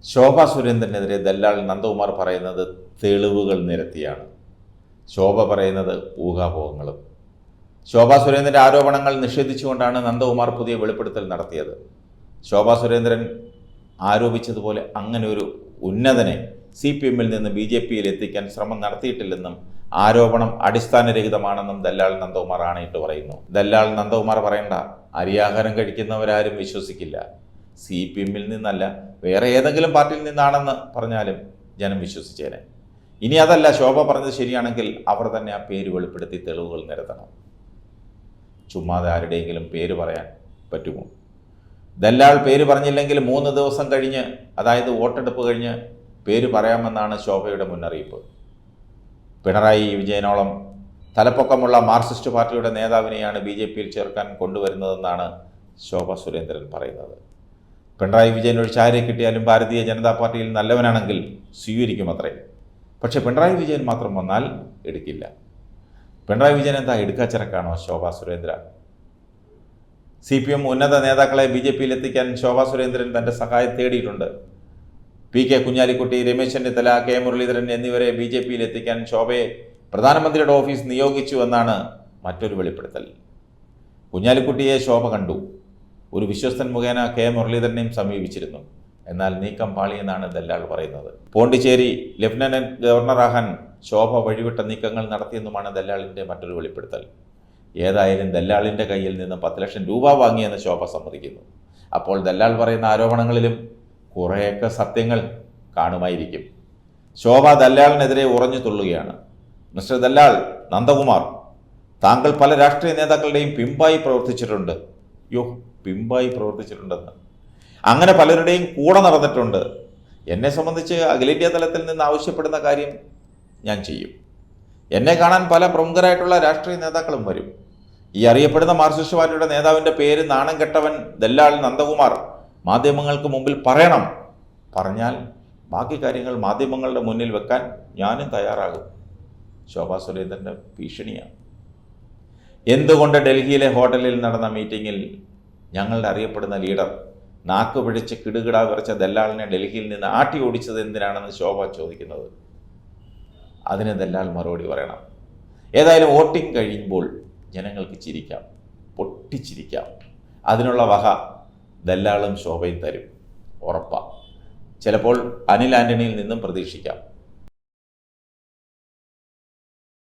ശോഭാ സുരേന്ദ്രനെതിരെ ദല്ലാൾ നന്ദകുമാർ പറയുന്നത് തെളിവുകൾ നിരത്തിയാണ്. ശോഭ പറയുന്നത് ഊഹാപോഹങ്ങളും. ശോഭാ സുരേന്ദ്രൻ്റെ ആരോപണങ്ങൾ നിഷേധിച്ചുകൊണ്ടാണ് നന്ദകുമാർ പുതിയ വെളിപ്പെടുത്തൽ നടത്തിയത്. ശോഭാ സുരേന്ദ്രൻ ആരോപിച്ചതുപോലെ അങ്ങനെ ഒരു ഉന്നതനെ CPM-ൽ നിന്ന് BJP-യിൽ എത്തിക്കാൻ ശ്രമം നടത്തിയിട്ടില്ലെന്നും ആരോപണം അടിസ്ഥാനരഹിതമാണെന്നും ദല്ലാൾ നന്ദകുമാർ ആണയിട്ട് പറയുന്നു. ദല്ലാൾ നന്ദകുമാർ പറയണ്ട, അരിയാഹാരം കഴിക്കുന്നവരാരും വിശ്വസിക്കില്ല. CPM-ൽ നിന്നല്ല, വേറെ ഏതെങ്കിലും പാർട്ടിയിൽ നിന്നാണെന്ന് പറഞ്ഞാലും ജനം വിശ്വസിച്ചേനെ. ഇനി അതല്ല, ശോഭ പറഞ്ഞത് ശരിയാണെങ്കിൽ അവർ തന്നെ ആ പേര് വെളിപ്പെടുത്തി തെളിവുകൾ നിരത്തണം. ചുമ്മാതെ ആരുടെയെങ്കിലും പേര് പറയാൻ പറ്റുമോ? ദല്ലാൾ പേര് പറഞ്ഞില്ലെങ്കിൽ 3 ദിവസം കഴിഞ്ഞ്, അതായത് വോട്ടെടുപ്പ് കഴിഞ്ഞ് പേര് പറയാമെന്നാണ് ശോഭയുടെ മുന്നറിയിപ്പ്. പിണറായി വിജയനോളം തലപ്പൊക്കമുള്ള മാർക്സിസ്റ്റ് പാർട്ടിയുടെ നേതാവിനെയാണ് BJP-യിൽ ചേർക്കാൻ കൊണ്ടുവരുന്നതെന്നാണ് ശോഭ സുരേന്ദ്രൻ പറയുന്നത്. പിണറായി വിജയൻ ഒഴിച്ച് ആരെ കിട്ടിയാലും ഭാരതീയ ജനതാ പാർട്ടിയിൽ നല്ലവനാണെങ്കിൽ സ്വീകരിക്കുമത്രേ. പക്ഷെ പിണറായി വിജയൻ മാത്രം വന്നാൽ എടുക്കില്ല. പിണറായി വിജയൻ എന്താ എടുക്കാച്ചിറക്കാണോ ശോഭാ സുരേന്ദ്ര? CPM ഉന്നത നേതാക്കളെ BJP-യിൽ എത്തിക്കാൻ ശോഭാ സുരേന്ദ്രൻ തൻ്റെ സഹായം തേടിയിട്ടുണ്ട്. PK കുഞ്ഞാലിക്കുട്ടി, രമേശ് ചെന്നിത്തല, K മുരളീധരൻ എന്നിവരെ BJP-യിൽ എത്തിക്കാൻ ശോഭയെ പ്രധാനമന്ത്രിയുടെ ഓഫീസ് നിയോഗിച്ചു എന്നാണ് മറ്റൊരു വെളിപ്പെടുത്തൽ. കുഞ്ഞാലിക്കുട്ടിയെ ശോഭ കണ്ടു. ഒരു വിശ്വസ്തൻ മുഖേന K മുരളീധരനെയും സമീപിച്ചിരുന്നു. എന്നാൽ നീക്കം പാളിയെന്നാണ് ദല്ലാൾ പറയുന്നത്. പോണ്ടിച്ചേരി ലഫ്റ്റനന്റ് ഗവർണറാകാൻ ശോഭ വഴിവിട്ട നീക്കങ്ങൾ നടത്തിയെന്നുമാണ് ദല്ലാളിൻ്റെ മറ്റൊരു വെളിപ്പെടുത്തൽ. ഏതായാലും ദല്ലാളിൻ്റെ കയ്യിൽ നിന്ന് 10 ലക്ഷം രൂപ വാങ്ങിയെന്ന് ശോഭ സമ്മതിക്കുന്നു. അപ്പോൾ ദല്ലാൾ പറയുന്ന ആരോപണങ്ങളിലും കുറേയൊക്കെ സത്യങ്ങൾ കാണുമായിരിക്കും. ശോഭ ദല്ലാളിനെതിരെ ഉറഞ്ഞു തുള്ളുകയാണ്. മിസ്റ്റർ ദല്ലാൾ നന്ദകുമാർ, താങ്കൾ പല രാഷ്ട്രീയ നേതാക്കളുടെയും പിമ്പായി പ്രവർത്തിച്ചിട്ടുണ്ട്. പിമ്പായി പ്രവർത്തിച്ചിട്ടുണ്ടെന്ന്, അങ്ങനെ പലരുടെയും കൂടെ നടന്നിട്ടുണ്ട്. എന്നെ സംബന്ധിച്ച് അഖിലേന്ത്യാ തലത്തിൽ നിന്ന് ആവശ്യപ്പെടുന്ന കാര്യം ഞാൻ ചെയ്യും. എന്നെ കാണാൻ പല പ്രമുഖരായിട്ടുള്ള രാഷ്ട്രീയ നേതാക്കളും വരും. ഈ അറിയപ്പെടുന്ന മാർക്സിസ്റ്റ് പാർട്ടിയുടെ നേതാവിൻ്റെ പേര് നാണം കെട്ടവൻ ദല്ലാൾ നന്ദകുമാർ മാധ്യമങ്ങൾക്ക് മുമ്പിൽ പറയണം. പറഞ്ഞാൽ ബാക്കി കാര്യങ്ങൾ മാധ്യമങ്ങളുടെ മുന്നിൽ വെക്കാൻ ഞാനും തയ്യാറാകും. ശോഭാ സുരേന്ദ്രൻ്റെ ഭീഷണിയാണ്. എന്തുകൊണ്ട് ഡൽഹിയിലെ ഹോട്ടലിൽ നടന്ന മീറ്റിങ്ങിൽ ഞങ്ങളുടെ അറിയപ്പെടുന്ന ലീഡർ നാക്ക് പിടിച്ച് കിടുകിട വിറച്ച ദല്ലാളിനെ ഡൽഹിയിൽ നിന്ന് ആട്ടി ഓടിച്ചത് എന്തിനാണെന്ന് ശോഭ ചോദിക്കുന്നത്. അതിന് ദല്ലാൾ മറുപടി പറയണം. ഏതായാലും വോട്ടിംഗ് കഴിയുമ്പോൾ ജനങ്ങൾക്ക് ചിരിക്കാം, പൊട്ടിച്ചിരിക്കാം. അതിനുള്ള വക ദല്ലാളും ശോഭയും തരും, ഉറപ്പാണ്. ചിലപ്പോൾ അനിൽ ആൻ്റണിയിൽ നിന്നും പ്രതീക്ഷിക്കാം.